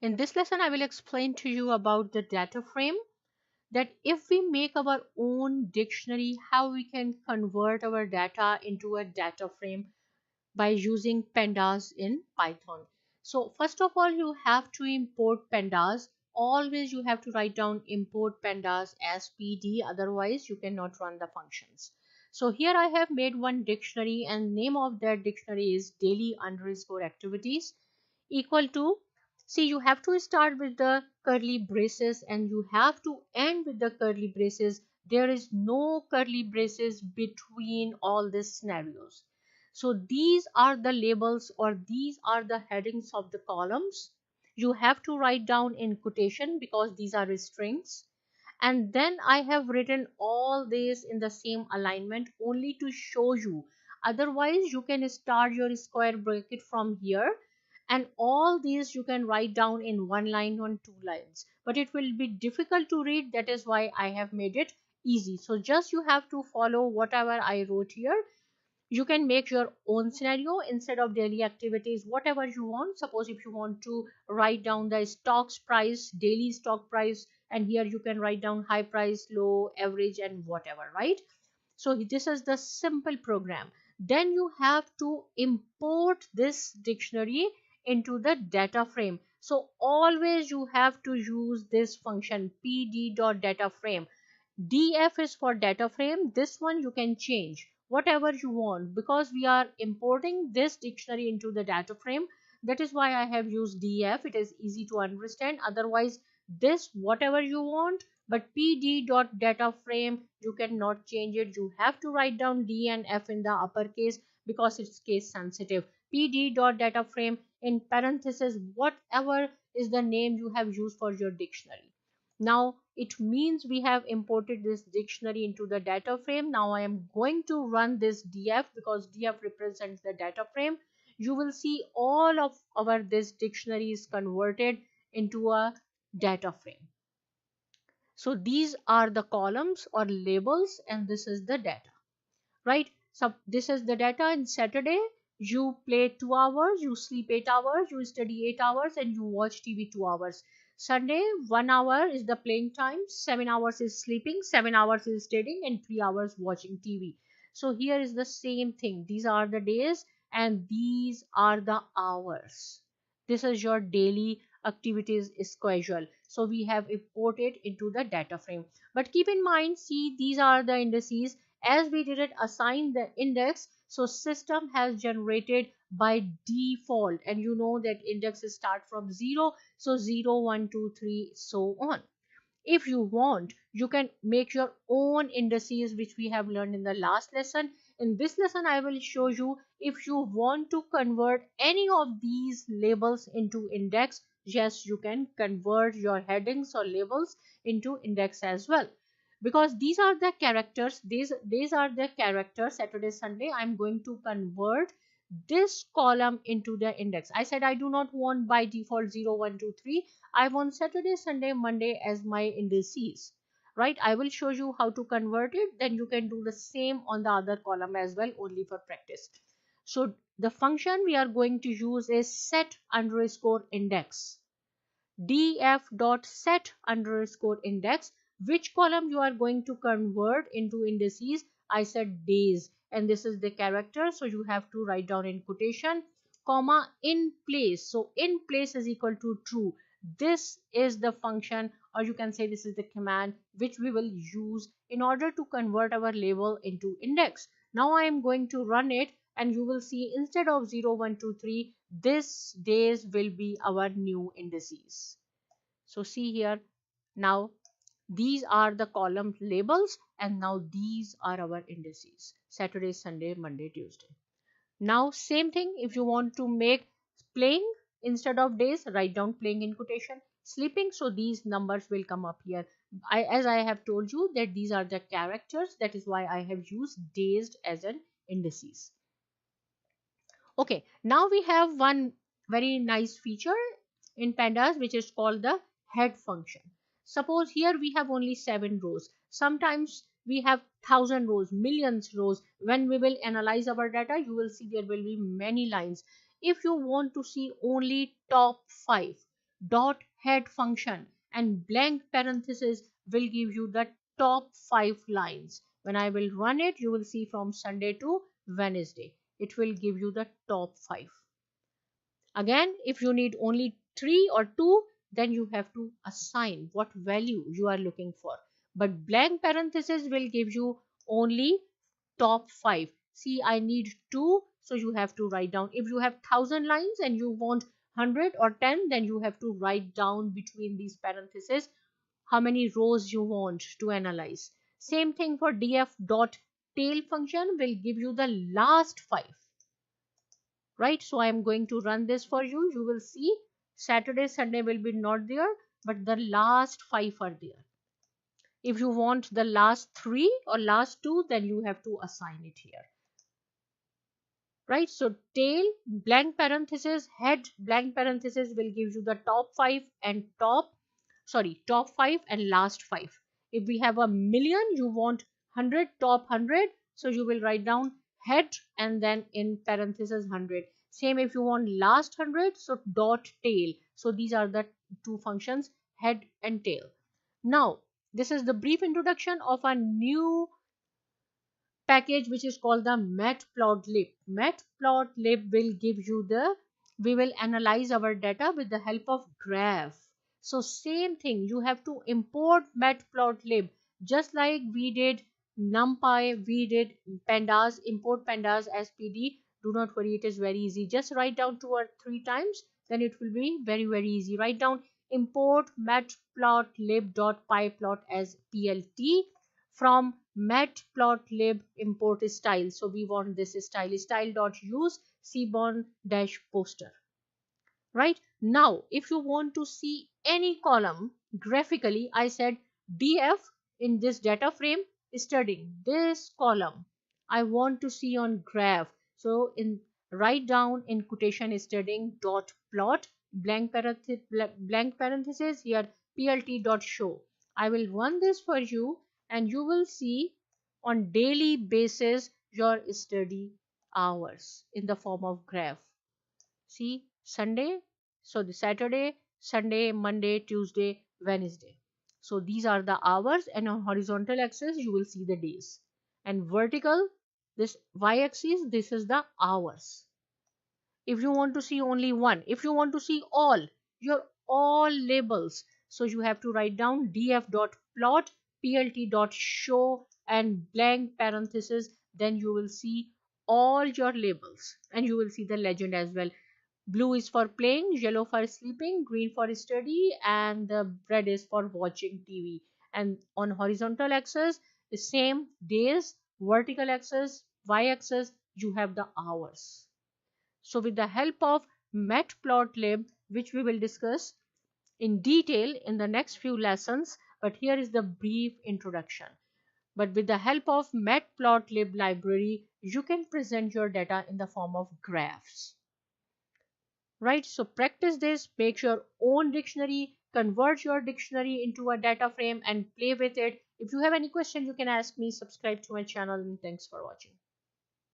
In this lesson, I will explain to you about the data frame, that if we make our own dictionary, how we can convert our data into a data frame by using pandas in Python. So first of all, you have to import pandas. Always you have to write down import pandas as PD, otherwise you cannot run the functions. So here I have made one dictionary, and name of that dictionary is daily underscore activities equal to, see, you have to start with the curly braces and you have to end with the curly braces. There is no curly braces between all these scenarios. So these are the labels, or these are the headings of the columns. You have to write down in quotation because these are strings. And then I have written all this in the same alignment only to show you. Otherwise you can start your square bracket from here, and all these you can write down in one line or two lines, but it will be difficult to read. That is why I have made it easy. So just you have to follow whatever I wrote here. You can make your own scenario instead of daily activities, whatever you want. Suppose if you want to write down the stocks price, daily stock price, and here you can write down high price, low, average, and whatever, right? So this is the simple program. Then you have to import this dictionary into the data frame. So always you have to use this function pd.dataframe. df is for data frame. This one you can change whatever you want because we are importing this dictionary into the data frame. That is why I have used df. It is easy to understand. Otherwise this whatever you want, but pd.dataframe you cannot change it. You have to write down d and f in the uppercase because it's case sensitive. pd.dataframe in parentheses whatever is the name you have used for your dictionary. Now it means we have imported this dictionary into the data frame. Now I am going to run this df because df represents the data frame. You will see all of our this dictionary is converted into a data frame. So these are the columns or labels, and this is the data, right? So this is the data. In Saturday you play 2 hours, you sleep 8 hours, you study 8 hours, and you watch TV 2 hours. Sunday 1 hour is the playing time, 7 hours is sleeping, 7 hours is studying, and 3 hours watching TV. So here is the same thing. These are the days and these are the hours. This is your daily activities schedule. So we have imported into the data frame. But keep in mind, see, these are the indices. As we didn't assign the index, so system has generated by default, and you know that indexes start from 0, so 0 1 2 3 so on. If you want, you can make your own indices, which we have learned in the last lesson. In this lesson I will show you, if you want to convert any of these labels into index, yes, you can convert your headings or labels into index as well, because these are the characters. These are the characters. Saturday, Sunday, I'm going to convert this column into the index. I said I do not want by default 0 1 2 3. I want Saturday, Sunday, Monday as my indices, right? I will show you how to convert it. Then you can do the same on the other column as well, only for practice. So the function we are going to use is set underscore index. df.set underscore index. Which column you are going to convert into indices? I said days, and this is the character, so you have to write down in quotation, comma, in place. So in place is equal to true. This is the function, or you can say this is the command which we will use in order to convert our label into index. Now I am going to run it, and you will see instead of 0 1 2 3, this days will be our new indices. So see here, now these are the column labels, and now these are our indices: Saturday, Sunday, Monday, Tuesday. Now same thing, if you want to make playing, instead of days write down playing in quotation, sleeping, so these numbers will come up here. As I have told you that these are the characters, that is why I have used days as an indices. Okay, now we have one very nice feature in pandas which is called the head function. Suppose here we have only 7 rows. Sometimes we have 1,000 rows, millions rows. When we will analyze our data, you will see there will be many lines. If you want to see only top 5, dot head function, and blank parenthesis will give you the top 5 lines. When I will run it, you will see from Sunday to Wednesday. It will give you the top 5. Again, if you need only 3 or 2, then you have to assign what value you are looking for. But blank parenthesis will give you only top 5. See, I need 2, so you have to write down. If you have 1000 lines and you want 100 or 10, then you have to write down between these parentheses how many rows you want to analyze. Same thing for df dot tail function will give you the last 5. Right, so I am going to run this for you. You will see Saturday, Sunday will be not there, but the last 5 are there. If you want the last 3 or last 2, then you have to assign it here. Right, so tail blank parenthesis, head blank parenthesis will give you the top 5 and top 5 and last 5. If we have a million, you want 100 top 100, so you will write down head and then in parenthesis 100. Same if you want last 100, so dot tail. So these are the two functions, head and tail. Now this is the brief introduction of a new package which is called the matplotlib. Matplotlib will give you we will analyze our data with the help of graph. So same thing, you have to import matplotlib just like we did numpy, we did pandas, import pandas as pd. Do not worry, it is very easy. Just write down 2 or 3 times, then it will be very easy. Write down import matplotlib.pyplot as plt from matplotlib import style. So we want this style.use cbon dash poster. Right, now if you want to see any column graphically, I said df in this data frame studying this column I want to see on graph. So in write down in quotation studying dot plot blank parenthesis here plt dot show. I will run this for you and you will see on daily basis your study hours in the form of graph. See, Sunday, so the Saturday, Sunday, Monday, Tuesday, Wednesday. So these are the hours, and on horizontal axis you will see the days, and vertical, this y-axis, this is the hours. If you want to see only one, if you want to see all labels, so you have to write down df.plot plt.show and blank parenthesis, then you will see all your labels and you will see the legend as well. Blue is for playing, yellow for sleeping, green for study, and the red is for watching TV. And on horizontal axis, the same days, vertical axis, y-axis, you have the hours. So with the help of matplotlib, which we will discuss in detail in the next few lessons, but here is the brief introduction. But with the help of matplotlib library, you can present your data in the form of graphs. Right, so practice this, make your own dictionary, convert your dictionary into a data frame and play with it. If you have any question, you can ask me. Subscribe to my channel, and thanks for watching.